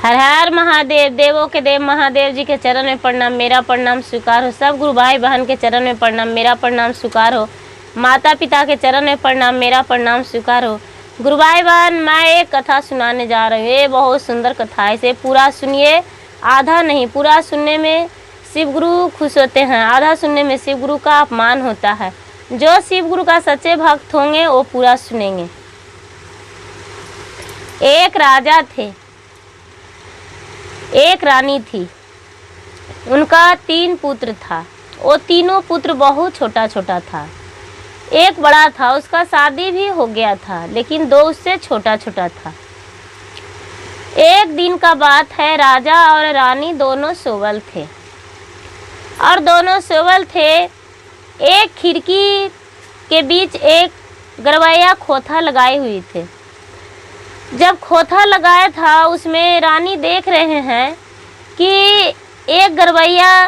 हर हर महादेव। देवों के देव महादेव जी के चरण में प्रणाम, मेरा प्रणाम स्वीकार हो। सब गुरु भाई बहन के चरण में प्रणाम, मेरा प्रणाम स्वीकार हो। माता पिता के चरण में प्रणाम, मेरा प्रणाम स्वीकार हो। गुरु भाई बहन, मैं एक कथा सुनाने जा रही हूँ। ये बहुत सुंदर कथा है, इसे पूरा सुनिए, आधा नहीं। पूरा सुनने में शिव गुरु खुश होते हैं, आधा सुनने में शिव गुरु का अपमान होता है। जो शिव गुरु का सच्चे भक्त होंगे वो पूरा सुनेंगे। एक राजा थे, एक रानी थी, उनका 3 पुत्र था। वो तीनों पुत्र बहुत छोटा छोटा था। एक बड़ा था, उसका शादी भी हो गया था, लेकिन 2 उससे छोटा छोटा था। एक दिन का बात है, राजा और रानी दोनों सोवल थे और दोनों सोवल थे। एक खिड़की के बीच एक गरवैया खोथा लगाई हुई थे। जब खोथा लगाया था, उसमें रानी देख रहे हैं कि एक गरवैया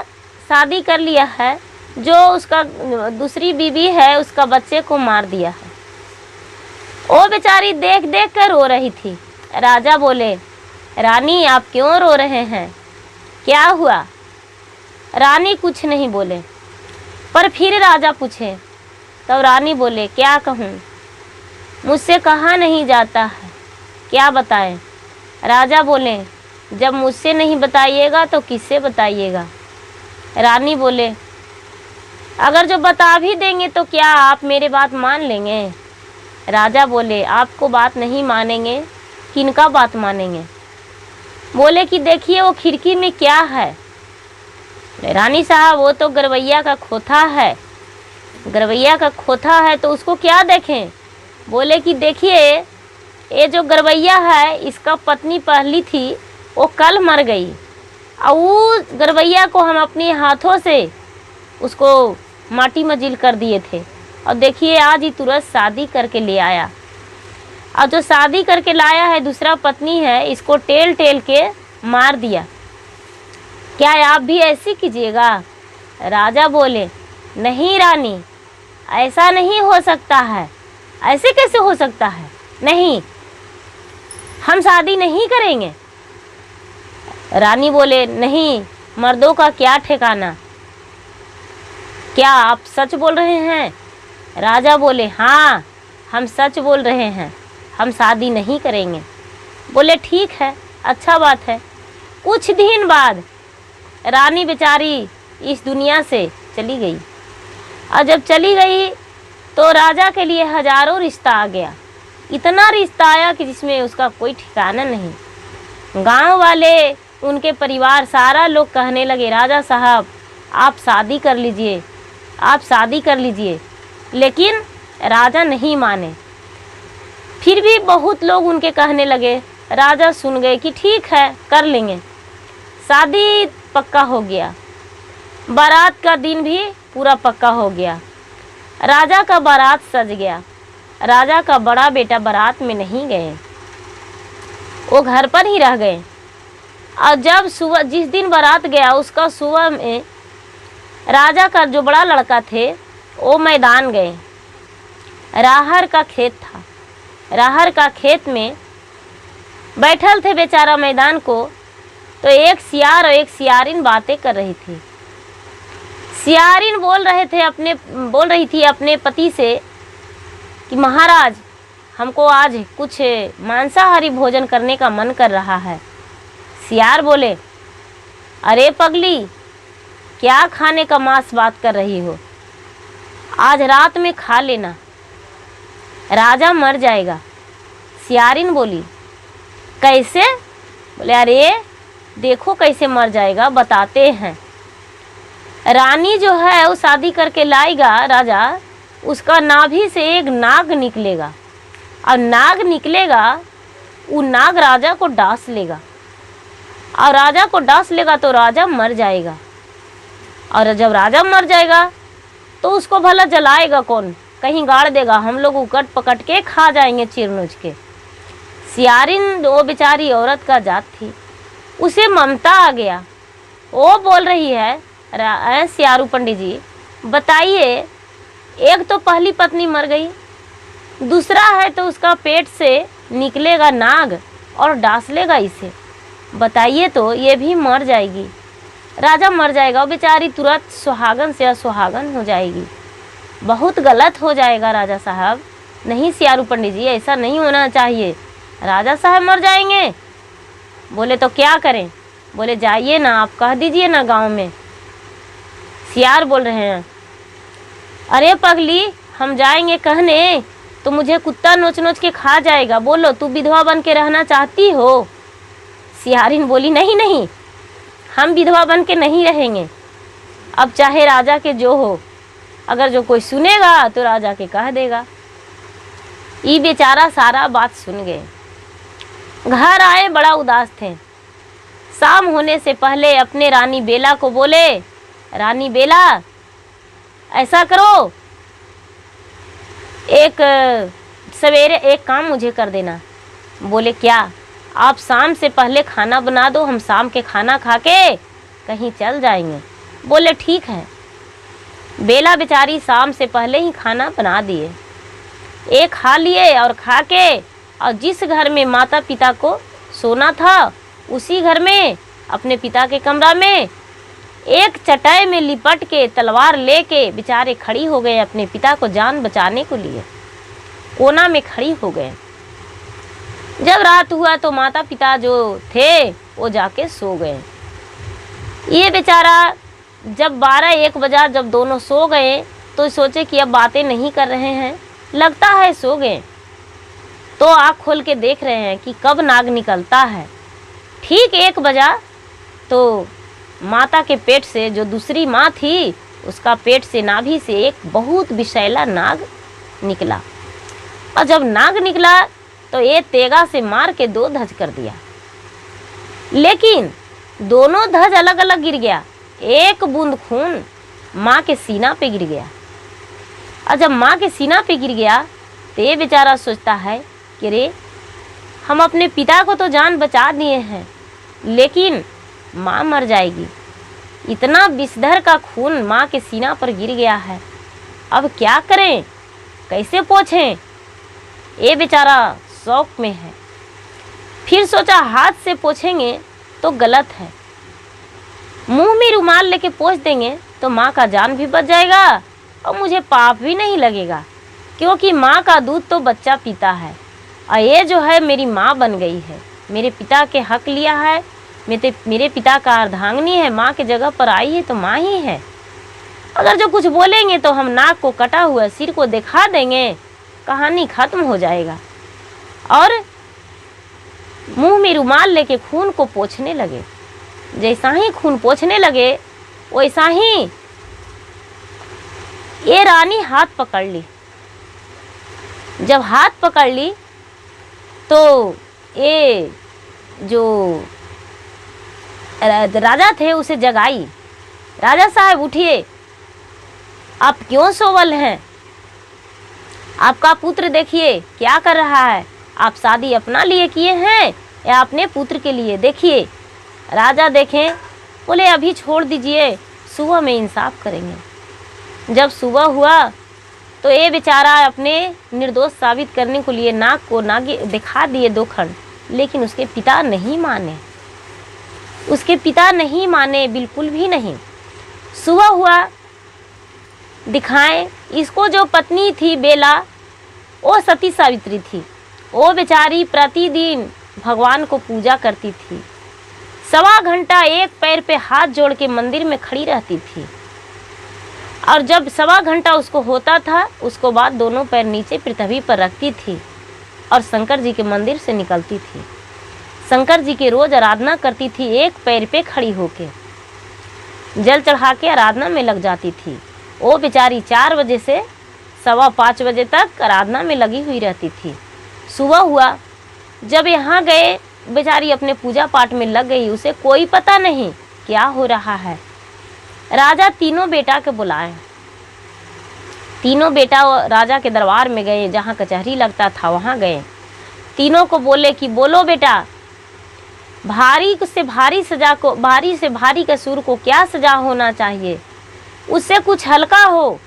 शादी कर लिया है, जो उसका दूसरी बीवी है, उसका बच्चे को मार दिया है। वो बेचारी देख देख कर रो रही थी। राजा बोले, रानी आप क्यों रो रहे हैं, क्या हुआ? रानी कुछ नहीं बोले, पर फिर राजा पूछे, तब रानी बोले, क्या कहूँ, मुझसे कहा नहीं जाता है, क्या बताएं? राजा बोले, जब मुझसे नहीं बताइएगा तो किससे बताइएगा? रानी बोले, अगर जो बता भी देंगे तो क्या आप मेरे बात मान लेंगे? राजा बोले, आपको बात नहीं मानेंगे, किनका बात मानेंगे? बोले कि देखिए वो खिड़की में क्या है। रानी साहब, वो तो गरवैया का खोथा है। गरवैया का खोथा है तो उसको क्या देखें? बोले कि देखिए, ये जो गरवैया है, इसका पत्नी पहली थी, वो कल मर गई और उस गरवैया को हम अपने हाथों से उसको माटी मजिल कर दिए थे, और देखिए आज ही तुरंत शादी करके ले आया। और जो शादी करके लाया है, दूसरा पत्नी है, इसको टेल टेल के मार दिया। क्या आप भी ऐसी कीजिएगा? राजा बोले, नहीं रानी, ऐसा नहीं हो सकता है। ऐसे कैसे हो सकता है? नहीं, हम शादी नहीं करेंगे। रानी बोले, नहीं, मर्दों का क्या ठिकाना, क्या आप सच बोल रहे हैं? राजा बोले, हाँ, हम सच बोल रहे हैं, हम शादी नहीं करेंगे। बोले, ठीक है, अच्छा बात है। कुछ दिन बाद रानी बेचारी इस दुनिया से चली गई, और जब चली गई तो राजा के लिए हजारों रिश्ता आ गया। इतना रिश्ता आया कि जिसमें उसका कोई ठिकाना नहीं। गांव वाले, उनके परिवार, सारा लोग कहने लगे, राजा साहब आप शादी कर लीजिए, आप शादी कर लीजिए। लेकिन राजा नहीं माने। फिर भी बहुत लोग उनके कहने लगे। राजा सुन गए कि ठीक है, कर लेंगे। शादी पक्का हो गया। बारात का दिन भी पूरा पक्का हो गया। राजा का बारात सज गया। राजा का बड़ा बेटा बारात में नहीं गए, वो घर पर ही रह गए। और जब सुबह, जिस दिन बारात गया, उसका सुबह में राजा का जो बड़ा लड़का थे, वो मैदान गए। राहर का खेत था। राहर का खेत में बैठल थे बेचारा मैदान को, तो एक सियार और एक सियारिन बातें कर रही थी। सियारिन बोल रही थी अपने पति से कि महाराज, हमको आज कुछ मांसाहारी भोजन करने का मन कर रहा है। सियार बोले, अरे पगली, क्या खाने का मांस बात कर रही हो? आज रात में खा लेना, राजा मर जाएगा। सियारिन बोली, कैसे? बोले, अरे देखो कैसे मर जाएगा, बताते हैं। रानी जो है वो शादी करके लाएगा राजा, उसका नाभि से एक नाग निकलेगा, और नाग निकलेगा, वो नाग राजा को डांस लेगा, और राजा को डांस लेगा तो राजा मर जाएगा। और जब राजा मर जाएगा तो उसको भला जलाएगा कौन? कहीं गाड़ देगा, हम लोग उकट पकट के खा जाएंगे चीर नोच के। सियारिन वो बेचारी औरत का जात थी, उसे ममता आ गया। वो बोल रही है, सियारू पंडित जी बताइए, एक तो पहली पत्नी मर गई, दूसरा है तो उसका पेट से निकलेगा नाग और डांस लेगा इसे। बताइए तो ये भी मर जाएगी, राजा मर जाएगा और बेचारी तुरंत सुहागन से असुहागन हो जाएगी। बहुत गलत हो जाएगा राजा साहब। नहीं सियारू पंडित जी, ऐसा नहीं होना चाहिए, राजा साहब मर जाएंगे। बोले तो क्या करें? बोले जाइए ना, आप कह दीजिए ना गांव में। सियार बोल रहे हैं, अरे पगली, हम जाएंगे कहने तो मुझे कुत्ता नोच नोच के खा जाएगा। बोलो, तू विधवा बन के रहना चाहती हो? सियारिन बोली, नहीं नहीं, हम विधवा बन के नहीं रहेंगे। अब चाहे राजा के जो हो, अगर जो कोई सुनेगा तो राजा के कह देगा। ये बेचारा सारा बात सुन गए। घर आए, बड़ा उदास थे। शाम होने से पहले अपने रानी बेला को बोले, रानी बेला, ऐसा करो, एक सवेरे एक काम मुझे कर देना। बोले क्या? आप शाम से पहले खाना बना दो, हम शाम के खाना खा के कहीं चल जाएंगे। बोले ठीक है। बेला बेचारी शाम से पहले ही खाना बना दिए, एक खा लिए और खा के, और जिस घर में माता पिता को सोना था उसी घर में, अपने पिता के कमरा में, एक चटाई में लिपट के तलवार लेके बेचारे खड़ी हो गए, अपने पिता को जान बचाने को लिए कोना में खड़ी हो गए। जब रात हुआ तो माता पिता जो थे वो जाके सो गए। ये बेचारा जब 12-1 बजा, जब दोनों सो गए तो सोचे कि अब बातें नहीं कर रहे हैं, लगता है सो गए। तो आँख खोल के देख रहे हैं कि कब नाग निकलता है। ठीक 1 बजा तो माता के पेट से, जो दूसरी माँ थी, उसका पेट से, नाभि से एक बहुत विषैला नाग निकला। और जब नाग निकला तो ये तेगा से मार के 2 धज कर दिया, लेकिन दोनों धज अलग अलग गिर गया। एक बूंद खून माँ के सीना पे गिर गया। और जब माँ के सीना पे गिर गया तो ये बेचारा सोचता है कि रे, हम अपने पिता को तो जान बचा दिए हैं, लेकिन माँ मर जाएगी। इतना विषधर का खून माँ के सीना पर गिर गया है, अब क्या करें, कैसे पोंछें? ये बेचारा शौक में है। फिर सोचा हाथ से पोंछेंगे तो गलत है, मुंह में रुमाल लेके पोंछ देंगे तो माँ का जान भी बच जाएगा और मुझे पाप भी नहीं लगेगा, क्योंकि माँ का दूध तो बच्चा पीता है। और ये जो है मेरी माँ बन गई है, मेरे पिता के हक लिया है, मेरे पिता का अर्धांगिनी है, माँ के जगह पर आई है तो माँ ही है। अगर जो कुछ बोलेंगे तो हम नाक को कटा हुआ सिर को दिखा देंगे, कहानी खत्म हो जाएगा। और मुंह में रुमाल लेके खून को पोंछने लगे। जैसा ही खून पोंछने लगे वैसा ही ये रानी हाथ पकड़ ली। जब हाथ पकड़ ली तो ये जो राजा थे उसे जगाई, राजा साहब उठिए, आप क्यों सोवल हैं? आपका पुत्र देखिए क्या कर रहा है, आप शादी अपना लिए किए हैं या अपने पुत्र के लिए? देखिए। राजा देखें, बोले अभी छोड़ दीजिए, सुबह में इंसाफ करेंगे। जब सुबह हुआ तो ये बेचारा अपने निर्दोष साबित करने के लिए नाक को नागे दिखा दिए 2 खंड, लेकिन उसके पिता नहीं माने, उसके पिता नहीं माने, बिल्कुल भी नहीं। सुबह हुआ, दिखाएं इसको। जो पत्नी थी बेला, वो सती सावित्री थी। वो बेचारी प्रतिदिन भगवान को पूजा करती थी, 1.25 घंटा एक पैर पे हाथ जोड़ के मंदिर में खड़ी रहती थी। और जब 1.25 घंटा उसको होता था, उसको बाद दोनों पैर नीचे पृथ्वी पर रखती थी और शंकर जी के मंदिर से निकलती थी। शंकर जी की रोज आराधना करती थी, एक पैर पे खड़ी होके जल चढ़ा के आराधना में लग जाती थी। वो बेचारी 4 बजे से 5:15 बजे तक आराधना में लगी हुई रहती थी। सुबह हुआ, जब यहाँ गए, बेचारी अपने पूजा पाठ में लग गई, उसे कोई पता नहीं क्या हो रहा है। राजा तीनों बेटा के बुलाए, तीनों बेटा राजा के दरबार में गए, जहाँ कचहरी लगता था वहाँ गए। तीनों को बोले कि बोलो बेटा, भारी से भारी सजा को, भारी से भारी कसूर को क्या सजा होना चाहिए? उससे कुछ हल्का हो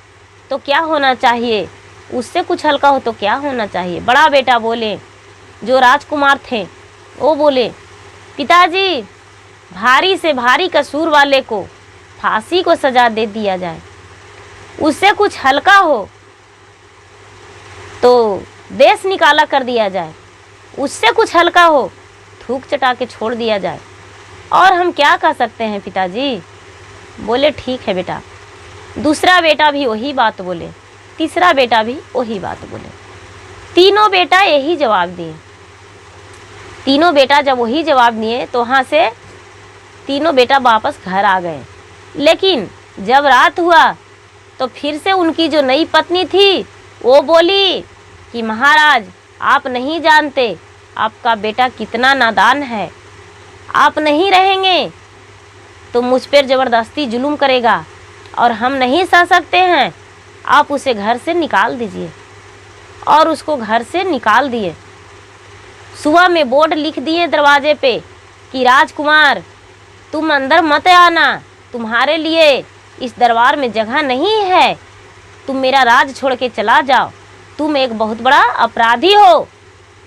तो क्या होना चाहिए? उससे कुछ हल्का हो तो क्या होना चाहिए? बड़ा बेटा बोले, जो राजकुमार थे वो बोले, पिताजी, भारी से भारी कसूर वाले को फांसी को सजा दे दिया जाए, उससे कुछ हल्का हो तो देश निकाला कर दिया जाए, उससे कुछ हल्का हो थूक चटा के छोड़ दिया जाए, और हम क्या कह सकते हैं पिताजी। बोले ठीक है बेटा। दूसरा बेटा भी वही बात बोले, तीसरा बेटा भी वही बात बोले। तीनों बेटा यही जवाब दिए। तीनों बेटा जब वही जवाब दिए तो वहाँ से तीनों बेटा वापस घर आ गए। लेकिन जब रात हुआ तो फिर से उनकी जो नई पत्नी थी वो बोली कि महाराज, आप नहीं जानते आपका बेटा कितना नादान है, आप नहीं रहेंगे तो मुझ पर ज़बरदस्ती जुल्म करेगा और हम नहीं सह सकते हैं, आप उसे घर से निकाल दीजिए। और उसको घर से निकाल दिए। सुबह में बोर्ड लिख दिए दरवाजे पे कि राजकुमार, तुम अंदर मत आना, तुम्हारे लिए इस दरबार में जगह नहीं है, तुम मेरा राज छोड़ के चला जाओ, तुम एक बहुत बड़ा अपराधी हो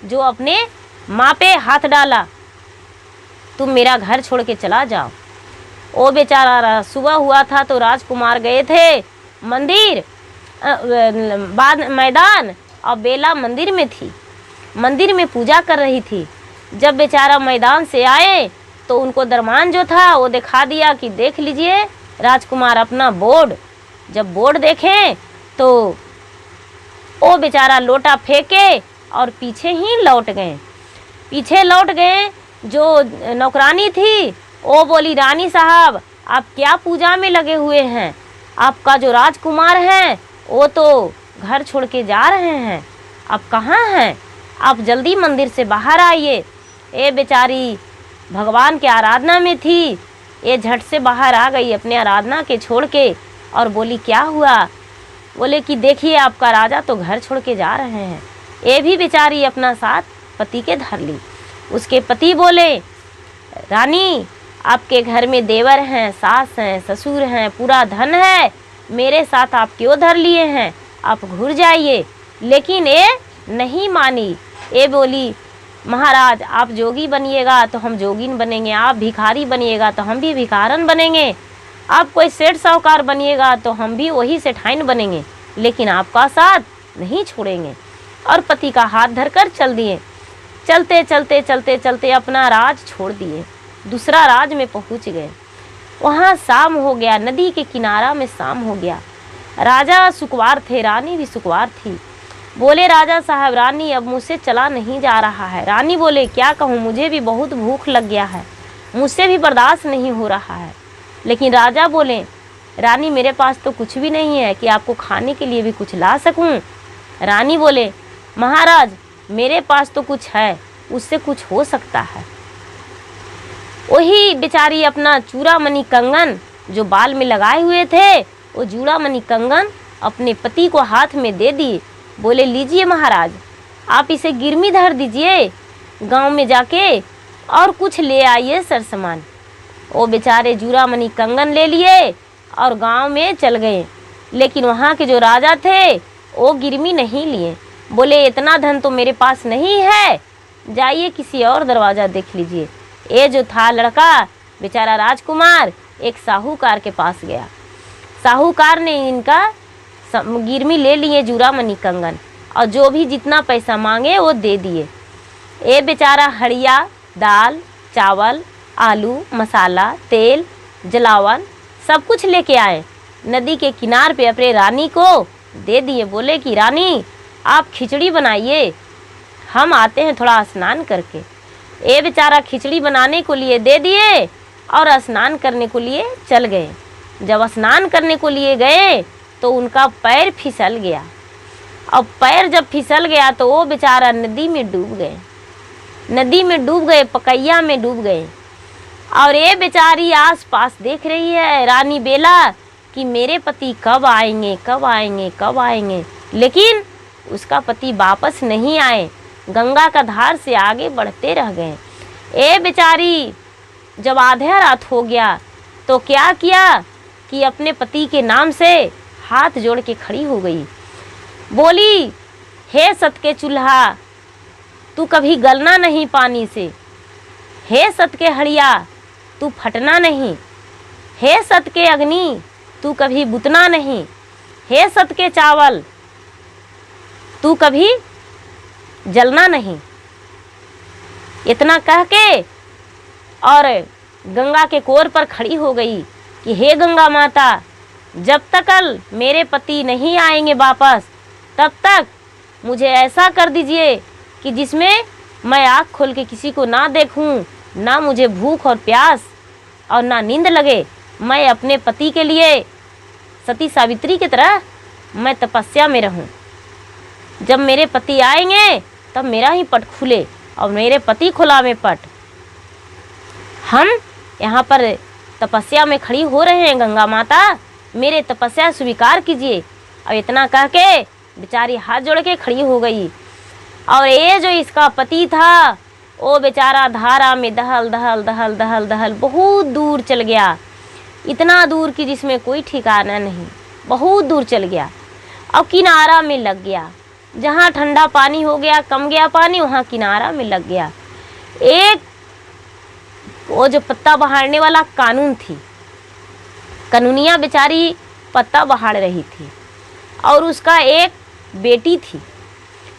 जो अपने माँ पे हाथ डाला, तुम मेरा घर छोड़ के चला जाओ। ओ बेचारा, सुबह हुआ था तो राजकुमार गए थे मंदिर बाद मैदान, और बेला मंदिर में थी, मंदिर में पूजा कर रही थी। जब बेचारा मैदान से आए तो उनको दरमान जो था वो दिखा दिया कि देख लीजिए राजकुमार अपना बोर्ड। जब बोर्ड देखें तो वो बेचारा लोटा फेंके और पीछे ही लौट गए। पीछे लौट गए। जो नौकरानी थी वो बोली, रानी साहब आप क्या पूजा में लगे हुए हैं, आपका जो राजकुमार हैं वो तो घर छोड़ के जा रहे हैं, आप कहाँ हैं, आप जल्दी मंदिर से बाहर आइए। ये बेचारी भगवान के आराधना में थी, ये झट से बाहर आ गई अपने आराधना के छोड़ के और बोली क्या हुआ। बोले कि देखिए आपका राजा तो घर छोड़ के जा रहे हैं। ये भी बेचारी अपना साथ पति के धर ली। उसके पति बोले, रानी आपके घर में देवर हैं, सास हैं, ससुर हैं, पूरा धन है, मेरे साथ आप क्यों धर लिए हैं, आप घुर जाइए। लेकिन ये नहीं मानी। ये बोली, महाराज आप जोगी बनिएगा तो हम जोगिन बनेंगे, आप भिखारी बनिएगा तो हम भी भिखारन बनेंगे, आप कोई सेठ साहूकार बनिएगा तो हम भी वही सेठाइन बनेंगे, लेकिन आपका साथ नहीं छोड़ेंगे। और पति का हाथ धरकर चल दिए। चलते चलते चलते चलते अपना राज छोड़ दिए, दूसरा राज में पहुंच गए। वहाँ शाम हो गया, नदी के किनारा में शाम हो गया। राजा सुकवार थे, रानी भी सुकवार थी। बोले राजा साहब, रानी अब मुझसे चला नहीं जा रहा है। रानी बोले क्या कहूँ, मुझे भी बहुत भूख लग गया है, मुझसे भी बर्दाश्त नहीं हो रहा है। लेकिन राजा बोले, रानी मेरे पास तो कुछ भी नहीं है कि आपको खाने के लिए भी कुछ ला सकूं। रानी बोले, महाराज मेरे पास तो कुछ है, उससे कुछ हो सकता है। वही बेचारी अपना चूड़ामणि कंगन जो बाल में लगाए हुए थे, वो चूड़ामणि कंगन अपने पति को हाथ में दे दिए। बोले लीजिए महाराज, आप इसे गिरमी धर दीजिए, गांव में जाके और कुछ ले आइए सर सामान। वो बेचारे चूड़ामणि कंगन ले लिए और गांव में चल गए। लेकिन वहाँ के जो राजा थे वो गिरमी नहीं लिए। बोले इतना धन तो मेरे पास नहीं है, जाइए किसी और दरवाज़ा देख लीजिए। ये जो था लड़का बेचारा राजकुमार एक साहूकार के पास गया। साहूकार ने इनका गिरमी ले लिए चूड़ामणि कंगन, और जो भी जितना पैसा मांगे वो दे दिए। ये बेचारा हड़िया, दाल, चावल, आलू, मसाला, तेल, जलावन सब कुछ लेके आए। नदी के किनार पे अपने रानी को दे दिए। बोले कि रानी आप खिचड़ी बनाइए, हम आते हैं थोड़ा स्नान करके। ये बेचारा खिचड़ी बनाने को लिए दे दिए और स्नान करने को लिए चल गए। जब स्नान करने को लिए गए तो उनका पैर फिसल गया। अब पैर जब फिसल गया तो वो बेचारा नदी में डूब गए। नदी में डूब गए, पकैया में डूब गए। और ये बेचारी आस पास देख रही है रानी बेला कि मेरे पति कब आएंगे, कब आएंगे, कब आएंगे। लेकिन उसका पति वापस नहीं आए, गंगा का धार से आगे बढ़ते रह गए। ये बेचारी जब आधा रात हो गया तो क्या किया कि अपने पति के नाम से हाथ जोड़ के खड़ी हो गई। बोली, हे सत के चूल्हा, तू कभी गलना नहीं पानी से, हे सत के हड़िया तू फटना नहीं, हे सत के अग्नि तू कभी बुतना नहीं, हे सत के चावल तू कभी जलना नहीं। इतना कह के और गंगा के कोर पर खड़ी हो गई कि हे गंगा माता, जब तक मेरे पति नहीं आएंगे वापस, तब तक मुझे ऐसा कर दीजिए कि जिसमें मैं आँख खोल के किसी को ना देखूं, ना मुझे भूख और प्यास और ना नींद लगे। मैं अपने पति के लिए सती सावित्री की तरह मैं तपस्या में रहूं। जब मेरे पति आएंगे तब मेरा ही पट खुले और मेरे पति खुला में पट। हम यहाँ पर तपस्या में खड़ी हो रहे हैं, गंगा माता मेरे तपस्या स्वीकार कीजिए। और इतना कह के बेचारी हाथ जोड़ के खड़ी हो गई। और ये जो इसका पति था वो बेचारा धारा में दहल दहल दहल दहल दहल बहुत दूर चल गया, इतना दूर कि जिसमें कोई ठिकाना नहीं, बहुत दूर चल गया। और किनारा में लग गया, जहाँ ठंडा पानी हो गया, कम गया पानी, वहाँ किनारा में लग गया। एक वो जो पत्ता बहाड़ने वाला कानून थी, कानूनिया बेचारी पत्ता बहाड़ रही थी और उसका एक बेटी थी,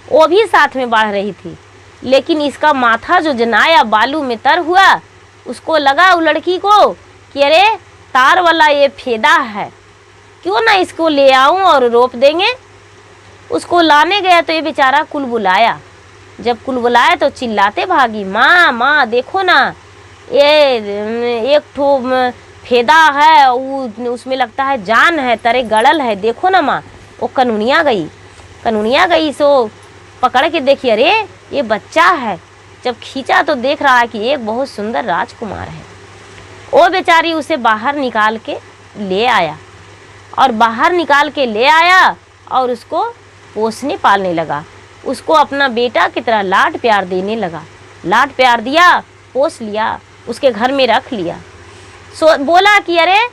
वो भी साथ में बढ़ रही थी। लेकिन इसका माथा जो जनाया बालू में तर हुआ, उसको लगा वो लड़की को कि अरे तार वाला ये फेदा है, क्यों ना इसको ले आऊं और रोप देंगे। उसको लाने गया तो ये बेचारा कुलबुलाया। जब कुलबुलाया तो चिल्लाते भागी, माँ माँ देखो ना, ये एक ठो फेदा है, उसमें लगता है जान है, तरे गड़ल है, देखो ना माँ। वो कनूनिया गई सो पकड़ के देखी, अरे ये बच्चा है। जब खींचा तो देख रहा है कि एक बहुत सुंदर राजकुमार है। वो बेचारी उसे बाहर निकाल के ले आया और उसको पोसने पालने लगा। उसको अपना बेटा की तरह लाड प्यार देने लगा। लाड प्यार दिया, पोस लिया, उसके घर में रख लिया। सो बोला कि अरे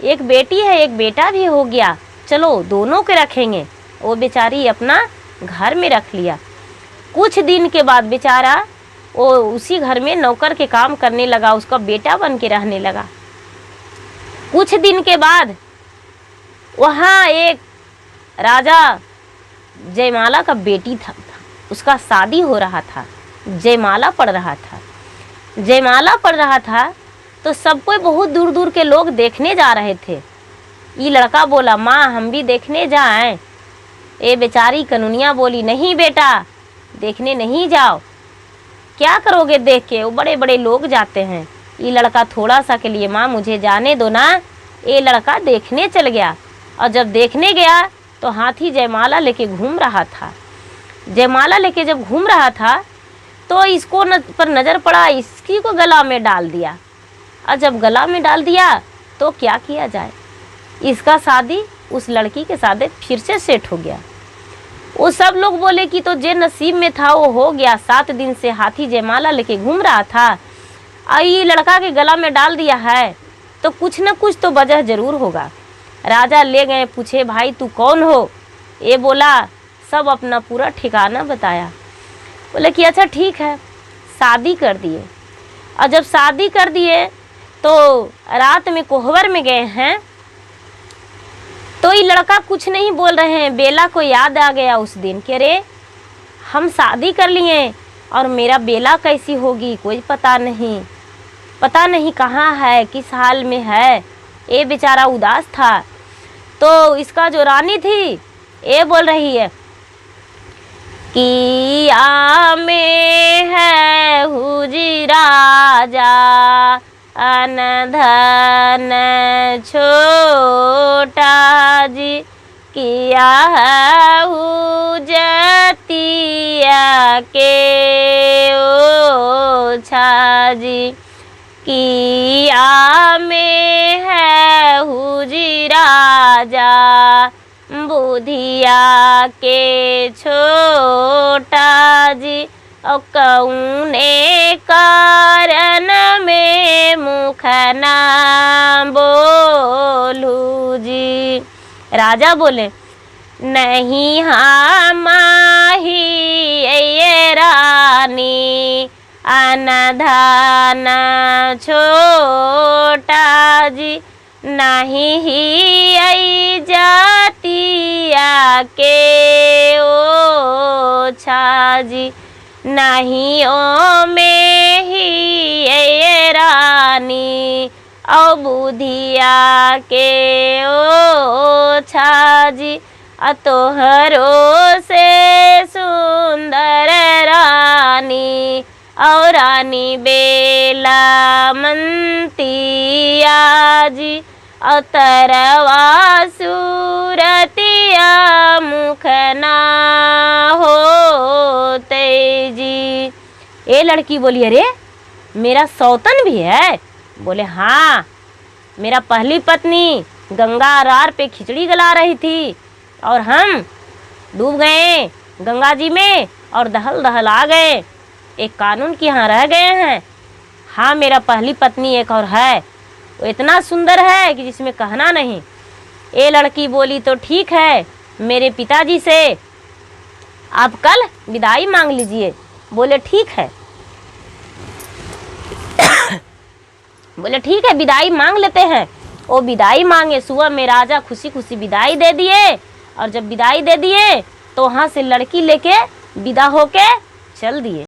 एक बेटी है, एक बेटा भी हो गया, चलो दोनों के रखेंगे। वो बेचारी अपना घर में रख लिया। कुछ दिन के बाद बेचारा वो उसी घर में नौकर के काम करने लगा, उसका बेटा बन के रहने लगा। कुछ दिन के बाद वहाँ एक राजा जयमाला का बेटी था, उसका शादी हो रहा था, जयमाला पड़ रहा था तो सब कोई बहुत दूर दूर के लोग देखने जा रहे थे। ये लड़का बोला, माँ हम भी देखने जाएं। ये बेचारी कनूनिया बोली, नहीं बेटा देखने नहीं जाओ, क्या करोगे देख के, वो बड़े बड़े लोग जाते हैं। ये लड़का थोड़ा सा के लिए, माँ मुझे जाने दो ना। ये लड़का देखने चल गया और जब देखने गया तो हाथी जयमाला लेके घूम रहा था। जयमाला लेके जब घूम रहा था तो इसको पर नज़र पड़ा, इसकी को गला में डाल दिया। और जब गला में डाल दिया तो क्या किया जाए, इसका शादी उस लड़की के साथ फिर से सेट हो गया। वो सब लोग बोले कि तो जे नसीब में था वो हो गया। 7 दिन से हाथी जयमाला लेके घूम रहा था और ये लड़का के गला में डाल दिया है तो कुछ न कुछ तो वजह जरूर होगा। राजा ले गए, पूछे भाई तू कौन हो। ये बोला, सब अपना पूरा ठिकाना बताया। बोले कि अच्छा ठीक है, शादी कर दिए। और जब शादी कर दिए तो रात में कोहबर में गए हैं तो ये लड़का कुछ नहीं बोल रहे हैं। बेला को याद आ गया उस दिन कि अरे हम शादी कर लिए और मेरा बेला कैसी होगी कोई पता नहीं कहाँ है, किस हाल में है। ये बेचारा उदास था। तो इसका जो रानी थी ये बोल रही है कि आमे है हुजी राजा अन धन छोटा जी, किया जतिया के ओछा जी, किया में है हुजी राजा बुधिया के छोटा जी, और कौने कारण में मुख ना बोलू जी। राजा बोले, नहीं हम ही ये रानी अनधान छोटा जी, नहीं ही आई जातिया के ओछा जी, नहीं ओ में ही ये रानी औ बुधिया के ओछा जी, तोहरो से सुंदर रानी और रानी बेला मंतिया जी, तरवा सूरतिया मुखना होते जी। ये लड़की बोली अरे मेरा सौतन भी है? बोले हाँ, मेरा पहली पत्नी गंगा आर पे खिचड़ी गला रही थी और हम डूब गए गंगा जी में और दहल दहल आ गए, एक कानून के यहाँ रह गए हैं। हाँ, मेरा पहली पत्नी एक और है, वो इतना सुंदर है कि जिसमें कहना नहीं। ये लड़की बोली तो ठीक है, मेरे पिताजी से आप कल विदाई मांग लीजिए। बोले ठीक है। बोले ठीक है, विदाई मांग लेते हैं। वो विदाई मांगे, सुबह में राजा खुशी खुशी विदाई दे दिए और जब विदाई दे दिए तो वहाँ से लड़की लेके विदा होके चल दिए।